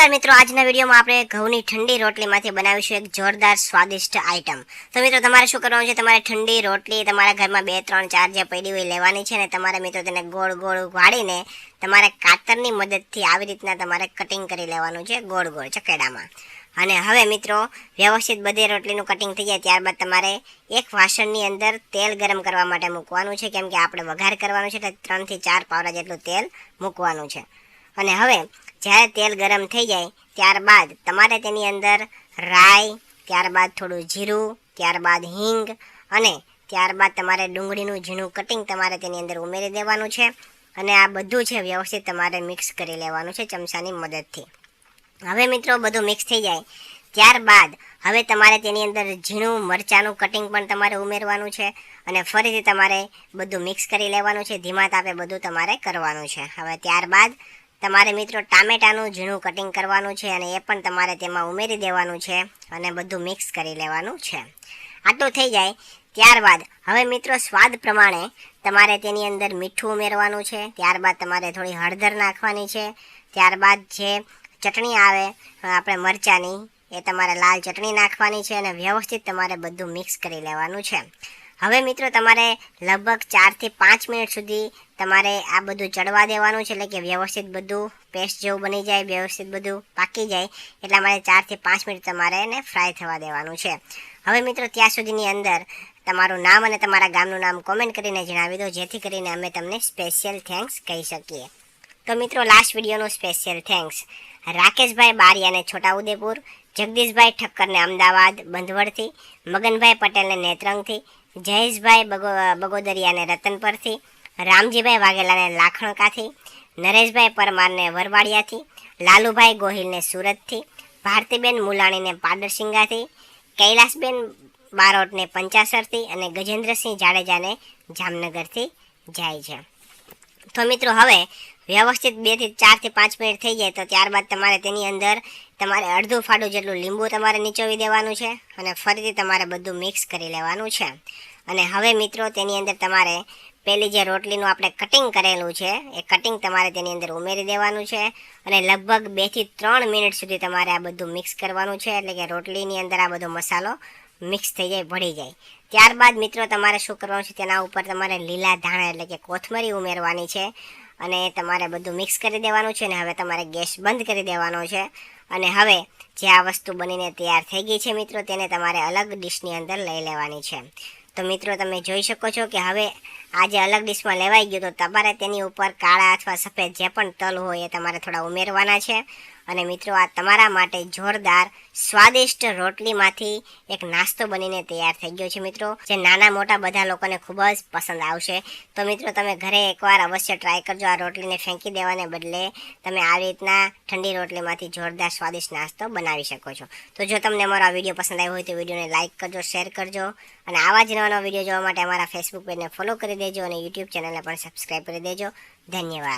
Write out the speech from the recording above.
નમસ્કાર મિત્રો, આજના વિડીયોમાં આપણે ઘઉંની ઠંડી રોટલીમાંથી બનાવીશું એક જોરદાર સ્વાદિષ્ટ આઈટમ। તો મિત્રો તમારે શું કરવાનું છે, તમારે ઠંડી રોટલી તમારા ઘરમાં 2 3 4 જે પડી હોય લેવાની છે ને તમારે મિત્રો તેને ગોળ ગોળ વાળીને તમારે કાતરની મદદથી આવી રીતના તમારે કટિંગ કરી લેવાનું છે ગોળ ગોળ ચકેડામાં। અને હવે મિત્રો વ્યવસ્થિત બધી રોટલીનું કટિંગ થઈ જાય ત્યારબાદ તમારે એક વાસણની અંદર તેલ ગરમ કરવા માટે મૂકવાનું છે, કેમ કે આપણે વઘાર કરવાનું છે એટલે 3 થી 4 પાવડા જેટલું તેલ મૂકવાનું છે। અને હવે જ્યારે તેલ ગરમ થઈ જાય ત્યારબાદ તમારે તેની અંદર રાઈ, ત્યારબાદ થોડું જીરું, ત્યારબાદ હિંગ અને ત્યારબાદ તમારે ડુંગળીનું ઝીણું કટિંગ તમારે તેની અંદર ઉમેરી દેવાનું છે। અને આ બધું છે વ્યવસ્થિત તમારે મિક્સ કરી લેવાનું છે ચમચાની મદદથી। હવે મિત્રો બધું મિક્સ થઈ જાય ત્યારબાદ હવે તમારે તેની અંદર ઝીણું મરચાંનું કટિંગ પણ તમારે ઉમેરવાનું છે અને ફરીથી તમારે બધું મિક્સ કરી લેવાનું છે, ધીમા તાપે બધું તમારે કરવાનું છે। હવે ત્યારબાદ તમારે મિત્રો ટામેટાનું ઝીણું કટિંગ કરવાનું છે અને એ પણ તમારે તેમાં ઉમેરી દેવાનું છે અને બધું મિક્સ કરી લેવાનું છે। આટલું થઈ જાય ત્યારબાદ હવે મિત્રો સ્વાદ પ્રમાણે તમારે તેની અંદર મીઠું ઉમેરવાનું છે, ત્યારબાદ તમારે થોડી હળદર નાખવાની છે, ત્યારબાદ જે ચટણી આવે આપણે મરચાંની એ તમારે લાલ ચટણી નાખવાની છે અને વ્યવસ્થિત તમારે બધું મિક્સ કરી લેવાનું છે। હવે મિત્રો તમારે લગભગ 4 થી 5 મિનિટ સુધી તમારે આ બધું ચડવા દેવાનું છે, એટલે કે વ્યવસ્થિત બધું પેસ્ટ જેવું બની જાય, વ્યવસ્થિત બધું પાકી જાય એટલા માટે 4 થી 5 મિનિટ તમારે એને ફ્રાય થવા દેવાનું છે। હવે મિત્રો ત્યાં સુધીની અંદર તમારું નામ અને તમારા ગામનું નામ કોમેન્ટ કરીને જણાવી દો, જેથી કરીને અમે તમને સ્પેશિયલ થેન્ક્સ કહી શકીએ। તો મિત્રો લાસ્ટ વિડીયોનું સ્પેશિયલ થેન્ક્સ રાકેશભાઈ બારિયાને છોટાઉદેપુર, જગદીશભાઈ ઠક્કરને અમદાવાદ બંધવડથી, મગનભાઈ પટેલને નેત્રંગથી, જયેશભાઈ બગોદરિયાને રતનપરથી, રામજીભાઈ વાઘેલાને લાખણકાથી, નરેશભાઈ પરમારને વરવાડિયાથી, લાલુભાઈ ગોહિલને સુરતથી, ભારતીબેન મુલાણીને પાડરસિંગાથી, કૈલાસબેન બારોટને પંચાસરથી અને ગજેન્દ્રસિંહ જાડેજાને જામનગરથી જાય છે। તો મિત્રો હવે વ્યવસ્થિત 2 થી 4 થી 5 મિનિટ થઈ જાય તો ત્યારબાદ તમારે તેની અંદર તમારે અડધું ફાડું જેટલું લીંબુ તમારે નીચોવી દેવાનું છે અને ફરીથી તમારે બધું મિક્સ કરી લેવાનું છે। અને હવે મિત્રો તેની અંદર તમારે પેલી જે રોટલીનું આપણે કટિંગ કરેલું છે એ કટિંગ તમારે તેની અંદર ઉમેરી દેવાનું છે અને લગભગ 2 થી 3 મિનિટ સુધી તમારે આ બધું મિક્સ કરવાનું છે, એટલે કે રોટલીની અંદર આ બધો મસાલો મિક્સ થઈ જાય, ભળી જાય। ત્યારબાદ મિત્રો તમારે શું કરવાનું છે, તેના ઉપર તમારે લીલા ધાણા એટલે કે કોથમરી ઉમેરવાની છે અને તમારે બધું મિક્સ કરી દેવાનું છે। અને હવે તમારે ગેસ બંધ કરી દેવાનો છે અને હવે જે આ વસ્તુ બનીને તૈયાર થઈ ગઈ છે મિત્રો તેને તમારે અલગ ડીશની અંદર લઈ લેવાની છે। તો મિત્રો તમે જોઈ શકો છો કે હવે આ જે અલગ ડીશમાં લેવાઈ ગયું તો તમારે તેની ઉપર કાળા અથવા સફેદ જે પણ તલ હોય એ તમારે થોડા ઉમેરવાના છે। અને મિત્રો આ તમારા માટે જોરદાર સ્વાદિષ્ટ રોટલીમાંથી એક નાસ્તો બનીને તૈયાર થઈ ગયો છે મિત્રો, જે નાના મોટા બધા લોકોને ખૂબ જ પસંદ આવશે। તો મિત્રો તમે ઘરે એકવાર અવશ્ય ટ્રાય કરજો, આ રોટલીને ફેંકી દેવાને બદલે તમે આવી રીતના ઠંડી રોટલીમાંથી જોરદાર સ્વાદિષ્ટ નાસ્તો બનાવી શકો છો। તો જો તમને અમારો આ વિડીયો પસંદ આવ્યો હોય તો વિડીયોને લાઇક કરજો, શેર કરજો અને આવા જ નવા વિડીયો જોવા માટે અમારા ફેસબુક પેજને ફોલો કરી દેજો અને યુટ્યુબ ચેનલને પણ સબસ્ક્રાઈબ કરી દેજો। ધન્યવાદ।